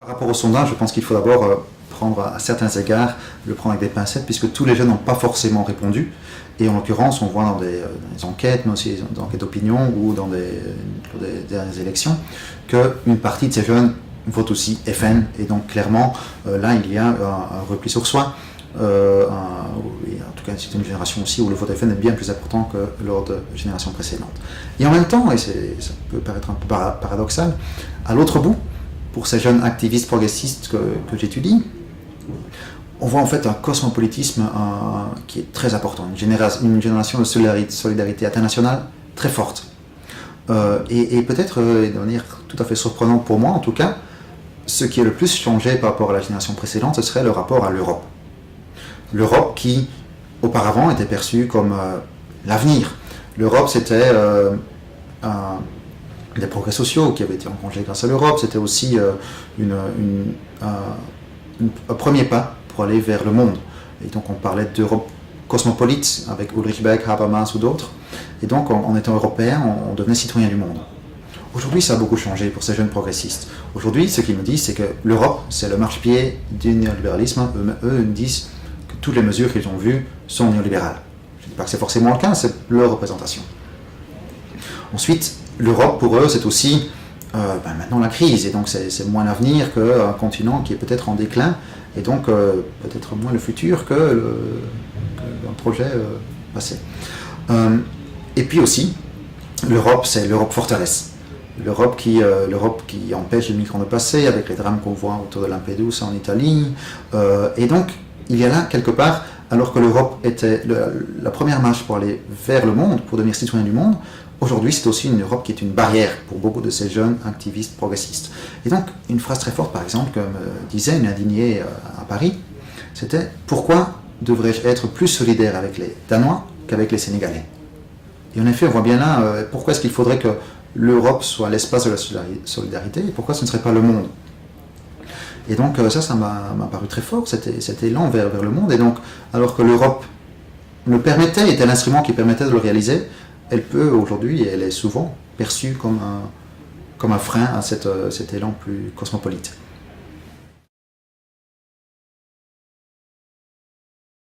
Par rapport au sondage, je pense qu'il faut d'abord prendre à certains égards, le prendre avec des pincettes, puisque tous les jeunes n'ont pas forcément répondu. Et en l'occurrence, on voit dans des enquêtes, mais aussi dans des enquêtes d'opinion ou dans des dernières élections, qu'une partie de ces jeunes votent aussi FN. Et donc clairement, là, il y a un repli sur soi. En tout cas, c'est une génération aussi où le vote FN est bien plus important que lors de générations précédentes. Et en même temps, et ça peut paraître un peu paradoxal, à l'autre bout, pour ces jeunes activistes progressistes que j'étudie, on voit en fait un cosmopolitisme qui est très important, une génération de solidarité internationale très forte. Et peut-être, de manière tout à fait surprenante pour moi en tout cas, ce qui est le plus changé par rapport à la génération précédente, ce serait le rapport à l'Europe. L'Europe qui, auparavant, était perçue comme l'avenir. L'Europe, c'était des progrès sociaux qui avaient été engagés grâce à l'Europe. C'était aussi un premier pas pour aller vers le monde. Et donc on parlait d'Europe cosmopolite avec Ulrich Beck, Habermas ou d'autres. Et donc en étant européen, on devenait citoyen du monde. Aujourd'hui, ça a beaucoup changé pour ces jeunes progressistes. Aujourd'hui, ce qu'ils me disent, c'est que l'Europe, c'est le marchepied du néolibéralisme. Eux me disent que toutes les mesures qu'ils ont vues sont néolibérales. Je ne dis pas que c'est forcément le cas, c'est leur représentation. Ensuite, l'Europe, pour eux, c'est aussi maintenant la crise, et donc c'est moins l'avenir qu'un continent qui est peut-être en déclin, et donc peut-être moins le futur qu'un projet passé. Et puis aussi, l'Europe, c'est l'Europe forteresse. L'Europe qui empêche les migrants de passer, avec les drames qu'on voit autour de Lampedusa en Italie. Et donc, il y a là, quelque part, alors que l'Europe était la première marche pour aller vers le monde, pour devenir citoyen du monde, aujourd'hui, c'est aussi une Europe qui est une barrière pour beaucoup de ces jeunes activistes progressistes. Et donc, une phrase très forte, par exemple, comme disait une indignée à Paris, c'était « Pourquoi devrais-je être plus solidaire avec les Danois qu'avec les Sénégalais ?» Et en effet, on voit bien là, pourquoi est-ce qu'il faudrait que l'Europe soit l'espace de la solidarité, et pourquoi ce ne serait pas le monde. Et donc, ça m'a paru très fort, cet élan vers le monde. Et donc, alors que l'Europe le permettait, était l'instrument qui permettait de le réaliser, elle peut aujourd'hui, et elle est souvent perçue comme un frein à cet élan plus cosmopolite.